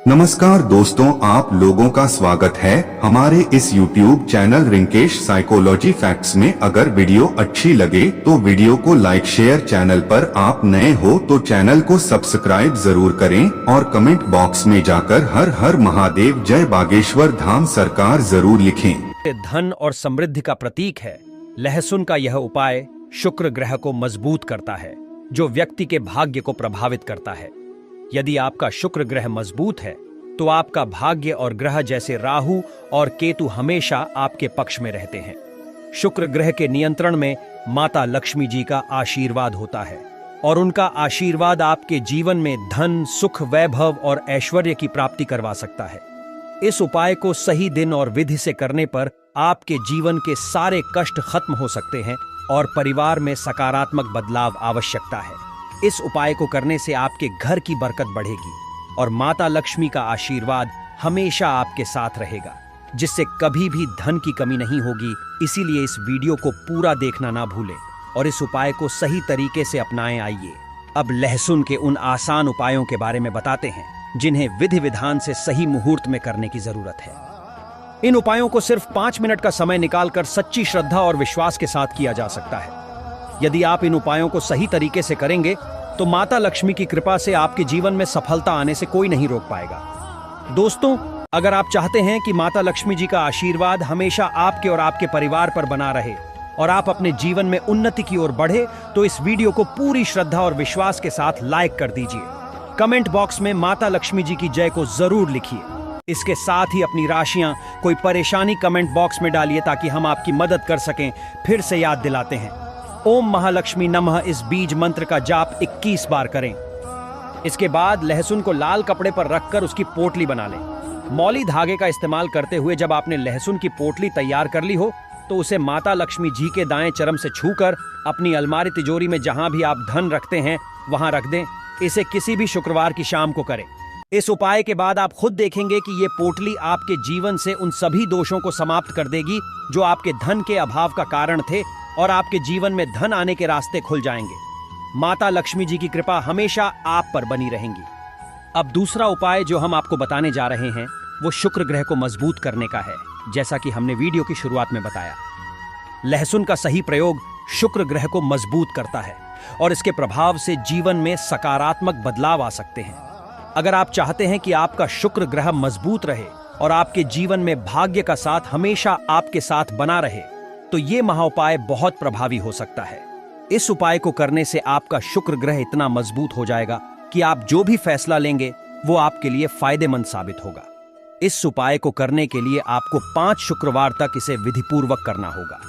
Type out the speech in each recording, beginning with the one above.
नमस्कार दोस्तों, आप लोगों का स्वागत है हमारे इस YouTube channel Rinkesh psychology facts में। अगर वीडियो अच्छी लगे तो वीडियो को लाइक शेयर, चैनल पर आप नए हो तो चैनल को सब्सक्राइब जरूर करें और कमेंट बॉक्स में जाकर हर हर महादेव जय बागेश्वर धाम सरकार जरूर लिखें। धन और समृद्धि का प्रतीक है। लहसुन का यह उपाय शुक्र ग्रह को मजबूत करता है, जो व्यक्ति के भाग्य को प्रभावित करता है। यदि आपका शुक्र ग्रह मजबूत है तो आपका भाग्य और ग्रह जैसे राहु और केतु हमेशा आपके पक्ष में रहते हैं। शुक्र ग्रह के नियंत्रण में माता लक्ष्मी जी का आशीर्वाद होता है और उनका आशीर्वाद आपके जीवन में धन, सुख, वैभव और ऐश्वर्य की प्राप्ति करवा सकता है। इस उपाय को सही दिन और विधि से करने पर आपके जीवन के सारे कष्ट खत्म हो सकते हैं और परिवार में सकारात्मक बदलाव आवश्यकता है। इस उपाय को करने से आपके घर की बरकत बढ़ेगी और माता लक्ष्मी का आशीर्वाद हमेशा आपके साथ रहेगा, जिससे कभी भी धन की कमी नहीं होगी। इसीलिए इस वीडियो को पूरा देखना ना भूलें और इस उपाय को सही तरीके से अपनाएं। आइए अब लहसुन के उन आसान उपायों के बारे में बताते हैं जिन्हें विधि विधान से सही मुहूर्त में करने की जरूरत है। इन उपायों को सिर्फ 5 मिनट का समय निकालकर सच्ची श्रद्धा और विश्वास के साथ किया जा सकता है। यदि आप इन उपायों को सही तरीके से करेंगे तो माता लक्ष्मी की कृपा से आपके जीवन में सफलता आने से कोई नहीं रोक पाएगा। दोस्तों, अगर आप चाहते हैं कि माता लक्ष्मी जी का आशीर्वाद हमेशा आपके और आपके परिवार पर बना रहे और आप अपने जीवन में उन्नति की ओर बढ़े, तो इस वीडियो को पूरी श्रद्धा और विश्वास के साथ लाइक कर दीजिए। कमेंट बॉक्स में माता लक्ष्मी जी की जय को जरूर लिखिए। इसके साथ ही अपनी राशियां, कोई परेशानी कमेंट बॉक्स में डालिए ताकि हम आपकी मदद कर सकें। फिर से याद दिलाते हैं, ओम महालक्ष्मी नमः इस बीज मंत्र का जाप 21 बार करें। इसके बाद लहसुन को लाल कपड़े पर रखकर उसकी पोटली बना लें। मौली धागे का इस्तेमाल करते हुए जब आपने लहसुन की पोटली तैयार कर ली हो तो उसे माता लक्ष्मी जी के दाएं चरम से छूकर अपनी अलमारी तिजोरी में जहां भी आप धन रखते हैं वहां रख दें। इसे किसी भी शुक्रवार की शाम को करें। इस उपाय के बाद आप खुद देखेंगे कि ये पोटली आपके जीवन से उन सभी दोषों को समाप्त कर देगी जो आपके धन के अभाव का कारण थे और आपके जीवन में धन आने के रास्ते खुल जाएंगे। माता लक्ष्मी जी की कृपा हमेशा आप पर बनी रहेंगी। अब दूसरा उपाय जो हम आपको बताने जा रहे हैं वो शुक्र ग्रह को मजबूत करने का है। जैसा कि हमने वीडियो की शुरुआत में बताया, लहसुन का सही प्रयोग शुक्र ग्रह को मजबूत करता है और इसके प्रभाव से जीवन में सकारात्मक बदलाव आ सकते हैं। अगर आप चाहते हैं कि आपका शुक्र ग्रह मजबूत रहे और आपके जीवन में भाग्य का साथ हमेशा आपके साथ बना रहे, तो ये महाउपाय बहुत प्रभावी हो सकता है। इस उपाय को करने से आपका शुक्र ग्रह इतना मजबूत हो जाएगा कि आप जो भी फैसला लेंगे वो आपके लिए फायदेमंद साबित होगा। इस उपाय को करने के लिए आपको 5 शुक्रवार तक इसे विधिपूर्वक करना होगा।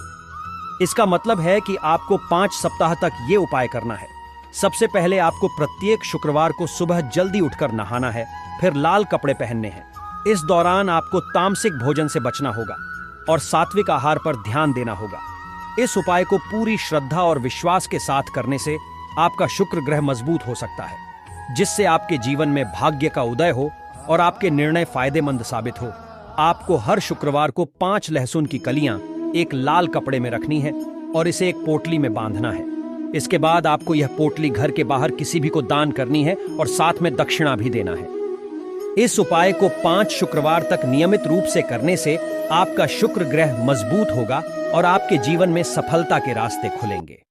इसका मतलब है कि आपको 5 सप्ताह तक ये उपाय करना है। सबसे पहले आपको प्रत्येक शुक्रवार को सुबह जल्दी उठकर नहाना है, फिर लाल कपड़े पहनने हैं। इस दौरान आपको तामसिक भोजन से बचना होगा और सात्विक आहार पर ध्यान देना होगा। इस उपाय को पूरी श्रद्धा और विश्वास के साथ करने से आपका शुक्र ग्रह मजबूत हो सकता है, जिससे आपके जीवन में भाग्य का उदय हो और आपके निर्णय फायदेमंद साबित हो। आपको हर शुक्रवार को 5 लहसुन की कलियां एक लाल कपड़े में रखनी है और इसे एक पोटली में बांधना है। इसके बाद आपको यह पोटली घर के बाहर किसी भी को दान करनी है और साथ में दक्षिणा भी देना है। इस उपाय को 5 शुक्रवार तक नियमित रूप से करने से आपका शुक्र ग्रह मजबूत होगा और आपके जीवन में सफलता के रास्ते खुलेंगे।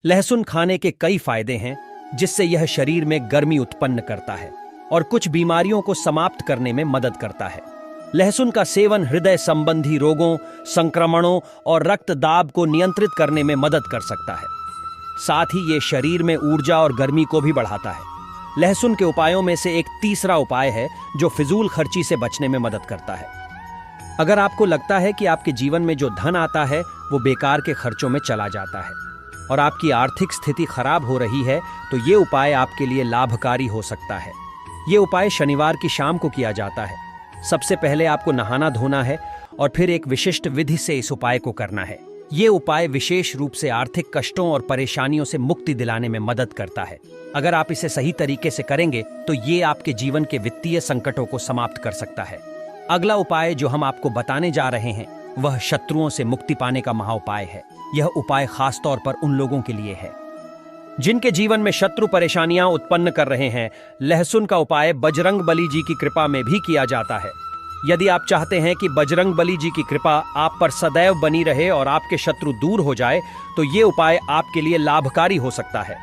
लहसुन खाने के कई फायदे हैं, जिससे यह शरीर में गर्मी उत्पन्न करता है और कुछ बीमारियों को समाप्त करने में मदद करता है। लहसुन का सेवन हृदय संबंधी रोगों, संक्रमणों और रक्तदाब को नियंत्रित करने में मदद कर सकता है। साथ ही ये शरीर में ऊर्जा और गर्मी को भी बढ़ाता है। लहसुन के उपायों में से एक तीसरा उपाय है जो फिजूल खर्ची से बचने में मदद करता है। अगर आपको लगता है कि आपके जीवन में जो धन आता है वो बेकार के खर्चों में चला जाता है और आपकी आर्थिक स्थिति खराब हो रही है, तो ये उपाय आपके लिए लाभकारी हो सकता है। ये उपाय शनिवार की शाम को किया जाता है। सबसे पहले आपको नहाना धोना है और फिर एक विशिष्ट विधि से इस उपाय को करना है। ये उपाय विशेष रूप से आर्थिक कष्टों और परेशानियों से मुक्ति दिलाने में मदद करता है। अगर आप इसे सही तरीके से करेंगे तो ये आपके जीवन के वित्तीय संकटों को समाप्त कर सकता है। अगला उपाय जो हम आपको बताने जा रहे हैं वह शत्रुओं से मुक्ति पाने का महाउपाय है। यह उपाय खास तौर पर उन लोगों के लिए है जिनके जीवन में शत्रु परेशानियां उत्पन्न कर रहे हैं, लहसुन का उपाय बजरंग बली जी की कृपा में भी किया जाता है। यदि आप चाहते हैं कि बजरंग बली जी की कृपा आप पर सदैव बनी रहे और आपके शत्रु दूर हो जाए, तो ये उपाय आपके लिए लाभकारी हो सकता है।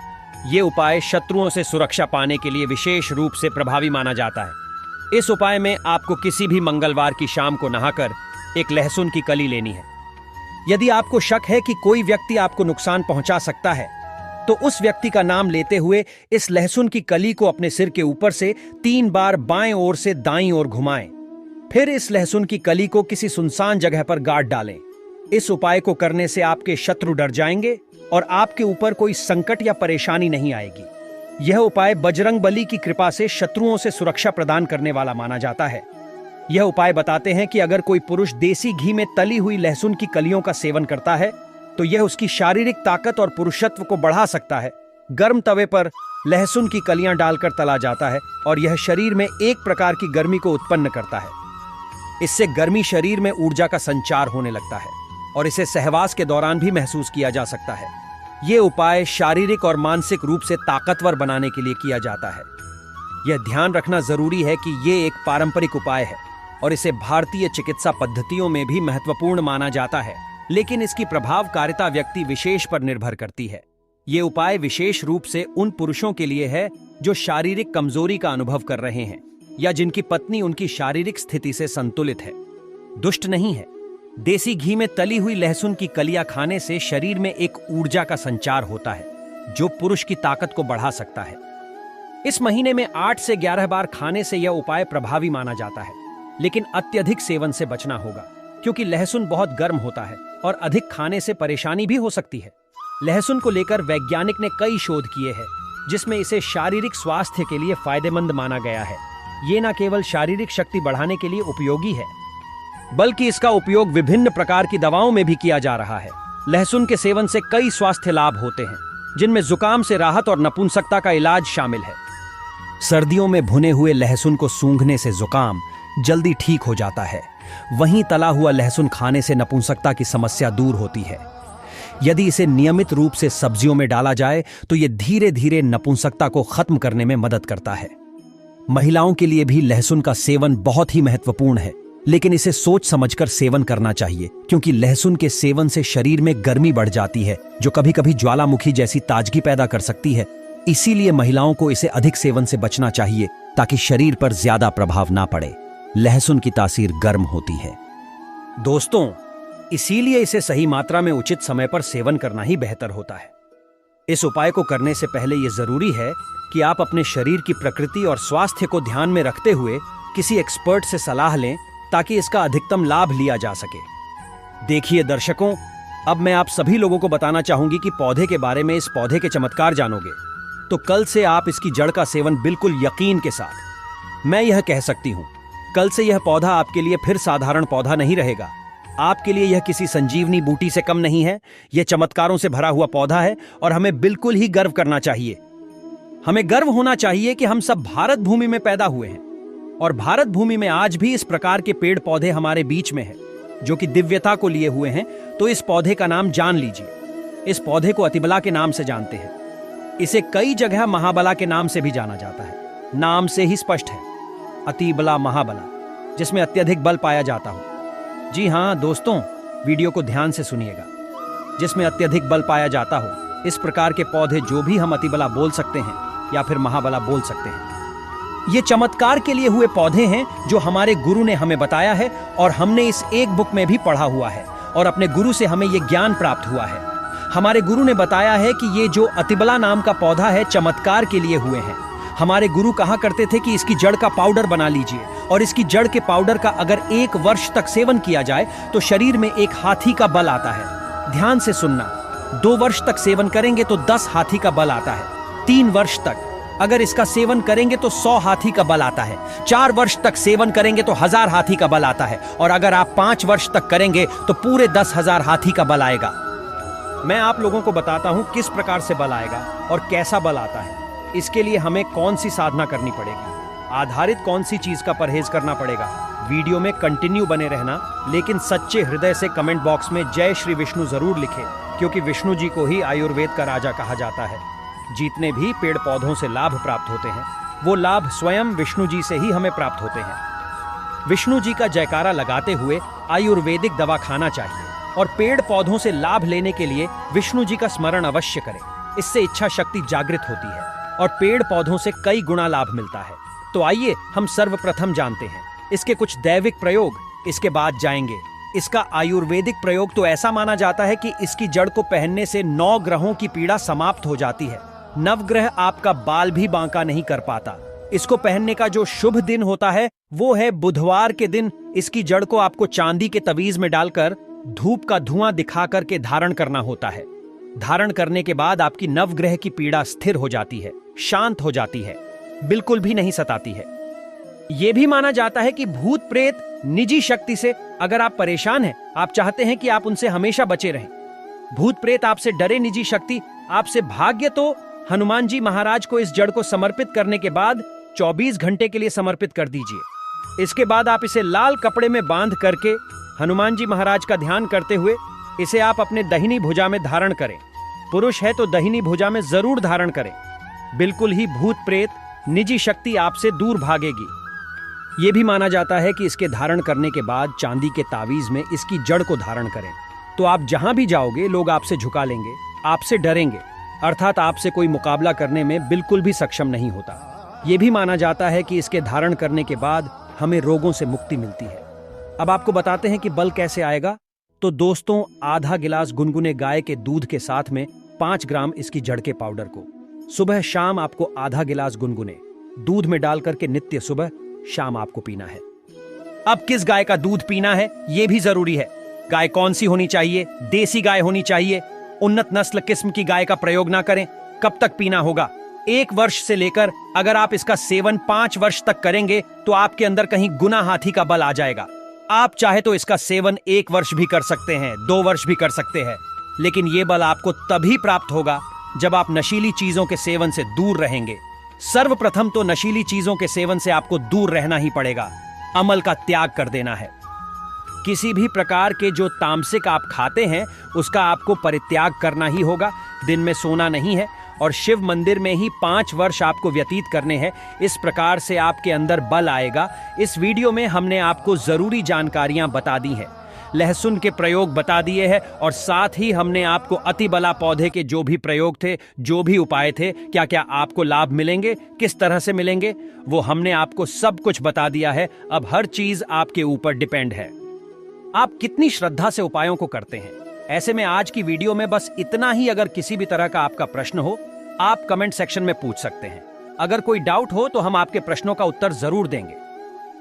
ये उपाय शत्रुओं से सुरक्षा पाने के लिए विशेष रूप से प्रभावी माना जाता है। इस उपाय में आपको किसी भी मंगलवार की शाम को नहाकर एक लहसुन की कली लेनी है। यदि आपको शक है कि कोई व्यक्ति आपको नुकसान पहुंचा सकता है, तो उस व्यक्ति का नाम लेते हुए इस लहसुन की कली को अपने सिर के ऊपर से 3 बार बाएं ओर से दाईं ओर घुमाएं। फिर इस लहसुन की कली को किसी सुनसान जगह पर गाड़ डालें। इस उपाय को करने से आपके शत्रु डर जाएंगे और आपके ऊपर कोई संकट या परेशानी नहीं आएगी। यह उपाय बजरंग बली की कृपा से शत्रुओं से सुरक्षा प्रदान करने वाला माना जाता है। यह उपाय बताते हैं कि अगर कोई पुरुष देसी घी में तली हुई लहसुन की कलियों का सेवन करता है, तो यह उसकी शारीरिक ताकत और पुरुषत्व को बढ़ा सकता है। गर्म तवे पर लहसुन की कलियां डालकर तला जाता है और यह शरीर में एक प्रकार की गर्मी को उत्पन्न करता है। इससे गर्मी शरीर में ऊर्जा का संचार होने लगता है और इसे सहवास के दौरान भी महसूस किया जा सकता है। यह उपाय शारीरिक और मानसिक रूप से ताकतवर बनाने के लिए किया जाता है। यह ध्यान रखना जरूरी है कि यह एक पारंपरिक उपाय है और इसे भारतीय चिकित्सा पद्धतियों में भी महत्वपूर्ण माना जाता है, लेकिन इसकी प्रभावकारिता व्यक्ति विशेष पर निर्भर करती है। ये उपाय विशेष रूप से उन पुरुषों के लिए है जो शारीरिक कमजोरी का अनुभव कर रहे हैं या जिनकी पत्नी उनकी शारीरिक स्थिति से संतुलित है, दुष्ट नहीं है। देसी घी में तली हुई लहसुन की कलियां खाने से शरीर में एक ऊर्जा का संचार होता है जो पुरुष की ताकत को बढ़ा सकता है। इस महीने में 8 से 11 बार खाने से यह उपाय प्रभावी माना जाता है, लेकिन अत्यधिक सेवन से बचना होगा क्योंकि लहसुन बहुत गर्म होता है और अधिक खाने से परेशानी भी हो सकती है। लहसुन को लेकर वैज्ञानिक ने कई शोध किए हैं जिसमें इसे शारीरिक स्वास्थ्य के लिए फायदेमंद माना गया है। ये न केवल शारीरिक शक्ति बढ़ाने के लिए उपयोगी है, बल्कि इसका उपयोग विभिन्न प्रकार की दवाओं में भी किया जा रहा है। लहसुन के सेवन से कई स्वास्थ्य लाभ होते हैं, जिनमें जुकाम से राहत और नपुंसकता का इलाज शामिल है। सर्दियों में भुने हुए लहसुन को सूंघने से जुकाम जल्दी ठीक हो जाता है। वहीं तला हुआ लहसुन खाने से नपुंसकता की समस्या दूर होती है। यदि इसे नियमित रूप से सब्जियों में डाला जाए तो यह धीरे धीरे नपुंसकता को खत्म करने में मदद करता है। महिलाओं के लिए भी लहसुन का सेवन बहुत ही महत्वपूर्ण है, लेकिन इसे सोच समझकर सेवन करना चाहिए क्योंकि लहसुन के सेवन से शरीर में गर्मी बढ़ जाती है जो कभी कभी ज्वालामुखी जैसी ताजगी पैदा कर सकती है। इसीलिए महिलाओं को इसे अधिक सेवन से बचना चाहिए ताकि शरीर पर ज्यादा प्रभाव ना पड़े। लहसुन की तासीर गर्म होती है दोस्तों, इसीलिए इसे सही मात्रा में उचित समय पर सेवन करना ही बेहतर होता है। इस उपाय को करने से पहले यह जरूरी है कि आप अपने शरीर की प्रकृति और स्वास्थ्य को ध्यान में रखते हुए किसी एक्सपर्ट से सलाह लें ताकि इसका अधिकतम लाभ लिया जा सके। देखिए दर्शकों, अब मैं आप सभी लोगों को बताना चाहूंगी कि पौधे के बारे में। इस पौधे के चमत्कार जानोगे तो कल से आप इसकी जड़ का सेवन बिल्कुल यकीन के साथ। मैं यह कह सकती हूं, कल से यह पौधा आपके लिए फिर साधारण पौधा नहीं रहेगा। आपके लिए यह किसी संजीवनी बूटी से कम नहीं है। यह चमत्कारों से भरा हुआ पौधा है और हमें बिल्कुल ही गर्व करना चाहिए। हमें गर्व होना चाहिए कि हम सब भारत भूमि में पैदा हुए हैं और भारत भूमि में आज भी इस प्रकार के पेड़ पौधे हमारे बीच में हैं जो कि दिव्यता को लिए हुए हैं। तो इस पौधे का नाम जान लीजिए। इस पौधे को अतिबला के नाम से जानते हैं। इसे कई जगह महाबला के नाम से भी जाना जाता है। नाम से ही स्पष्ट है, अतिबला महाबला, जिसमें अत्यधिक बल पाया जाता हो। जी हां दोस्तों, वीडियो को ध्यान से सुनिएगा। जिसमें अत्यधिक बल पाया जाता हो, इस प्रकार के पौधे जो भी हम अतिबला बोल सकते हैं या फिर महाबला बोल सकते हैं। ये चमत्कार के लिए हुए पौधे हैं जो हमारे गुरु ने हमें बताया है और हमने इस एक बुक में भी पढ़ा हुआ है और अपने गुरु से हमें ये ज्ञान प्राप्त हुआ है। हमारे गुरु ने बताया है कि ये जो अतिबला नाम का पौधा है चमत्कार के लिए हुए हैं। हमारे गुरु कहा करते थे कि इसकी जड़ का पाउडर बना लीजिए और इसकी जड़ के पाउडर का अगर 1 वर्ष तक सेवन किया जाए तो शरीर में एक हाथी का बल आता है। ध्यान से सुनना, 2 वर्ष तक सेवन करेंगे तो 10 हाथी का बल आता है। 3 वर्ष तक अगर इसका सेवन करेंगे तो 100 हाथी का बल आता है। 4 वर्ष तक सेवन करेंगे तो 1000 हाथी का बल आता है और अगर आप 5 वर्ष तक करेंगे तो पूरे 10,000 हाथी का बल आएगा। मैं आप लोगों को बताता हूं किस प्रकार से बल आएगा और कैसा बल आता है। इसके लिए हमें कौन सी साधना करनी पड़ेगी, आधारित कौन सी चीज का परहेज करना पड़ेगा। वीडियो में कंटिन्यू बने रहना, लेकिन सच्चे हृदय से कमेंट बॉक्स में जय श्री विष्णु जरूर लिखें क्योंकि विष्णु जी को ही आयुर्वेद का राजा कहा जाता है। जितने भी पेड़ पौधों से लाभ प्राप्त होते हैं वो लाभ स्वयं विष्णु जी से ही हमें प्राप्त होते हैं। विष्णु जी का जयकारा लगाते हुए आयुर्वेदिक दवा खाना चाहिए और पेड़ पौधों से लाभ लेने के लिए विष्णु जी का स्मरण अवश्य करें। इससे इच्छा शक्ति जागृत होती है और पेड़ पौधों से कई गुना लाभ मिलता है। तो आइए हम सर्वप्रथम जानते हैं इसके कुछ दैविक प्रयोग, इसके बाद जाएंगे। इसका आयुर्वेदिक प्रयोग तो ऐसा माना जाता है कि इसकी जड़ को पहनने से 9 ग्रहों की पीड़ा समाप्त हो जाती है। नवग्रह आपका बाल भी बांका नहीं कर पाता। इसको पहनने का जो शुभ दिन होता है वो है बुधवार के दिन। इसकी जड़ को आपको चांदी के तवीज में डालकर धूप का धुआं दिखा करके धारण करना होता है। धारण करने के बाद आपकी नवग्रह की पीड़ा स्थिर हो जाती है, शांत हो जाती है, बिल्कुल भी नहीं सताती है। यह भी माना जाता है कि भूत प्रेत निजी शक्ति से अगर आप परेशान हैं, आप चाहते हैं कि आप उनसे हमेशा बचे रहें, भूत प्रेत आपसे डरे, निजी शक्ति आपसे भाग्य, तो हनुमान जी महाराज को इस जड़ को समर्पित करने के बाद 24 घंटे के लिए समर्पित कर दीजिए। इसके बाद आप इसे लाल कपड़े में बांध करके हनुमान जी महाराज का ध्यान करते हुए इसे आप अपने दाहिनी भुजा में धारण करें। पुरुष है तो दाहिनी भुजा में जरूर धारण करें। बिल्कुल ही भूत प्रेत निजी शक्ति आपसे दूर भागेगी। यह भी माना जाता है कि इसके धारण करने के बाद चांदी के तावीज में इसकी जड़ को धारण करें तो आप जहां भी जाओगे लोग आपसे झुका लेंगे, आपसे डरेंगे, अर्थात आपसे कोई मुकाबला करने में बिल्कुल भी सक्षम नहीं होता। यह भी माना जाता है कि इसके धारण करने के बाद हमें रोगों से मुक्ति मिलती है। अब आपको बताते हैं कि बल कैसे आएगा। तो दोस्तों, आधा गिलास गुनगुने गाय के दूध के साथ में 5 ग्राम इसकी जड़ के पाउडर को सुबह शाम आपको आधा गिलास गुनगुने दूध में डाल करके नित्य सुबह शाम आपको पीना है। अब किस गाय का दूध पीना है यह भी जरूरी है। गाय कौन सी होनी चाहिए? देसी गाय होनी चाहिए। उन्नत नस्ल किस्म की गाय का प्रयोग ना करें। कब तक पीना होगा? 1 वर्ष से लेकर अगर आप इसका सेवन 5 वर्ष तक करेंगे तो आपके अंदर कहीं गुना हाथी का बल आ जाएगा। आप चाहे तो इसका सेवन 1 वर्ष भी कर सकते हैं, 2 वर्ष भी कर सकते हैं, लेकिन यह बल आपको तभी प्राप्त होगा जब आप नशीली चीजों के सेवन से दूर रहेंगे। सर्वप्रथम तो नशीली चीजों के सेवन से आपको दूर रहना ही पड़ेगा, अमल का त्याग कर देना है। किसी भी प्रकार के जो तामसिक आप खाते हैं उसका आपको परित्याग करना ही होगा। दिन में सोना नहीं है और शिव मंदिर में ही 5 वर्ष आपको व्यतीत करने हैं। इस प्रकार से आपके अंदर बल आएगा। इस वीडियो में हमने आपको जरूरी जानकारियां बता दी हैं, लहसुन के प्रयोग बता दिए हैं और साथ ही हमने आपको अतिबला पौधे के जो भी प्रयोग थे, जो भी उपाय थे, क्या क्या आपको लाभ मिलेंगे, किस तरह से मिलेंगे, वो हमने आपको सब कुछ बता दिया है। अब हर चीज आपके ऊपर डिपेंड है, आप कितनी श्रद्धा से उपायों को करते हैं। ऐसे में आज की वीडियो में बस इतना ही। अगर किसी भी तरह का आपका प्रश्न हो आप कमेंट सेक्शन में पूछ सकते हैं। अगर कोई डाउट हो तो हम आपके प्रश्नों का उत्तर जरूर देंगे।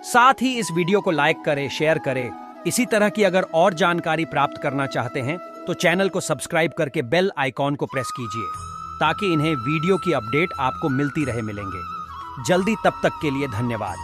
साथ ही इस वीडियो को लाइक करें, शेयर करें। इसी तरह की अगर और जानकारी प्राप्त करना चाहते हैं तो चैनल को सब्सक्राइब करके बेल आइकॉन को प्रेस कीजिए ताकि इन्हें वीडियो की अपडेट आपको मिलती रहे मिलेंगे जल्दी। तब तक के लिए धन्यवाद।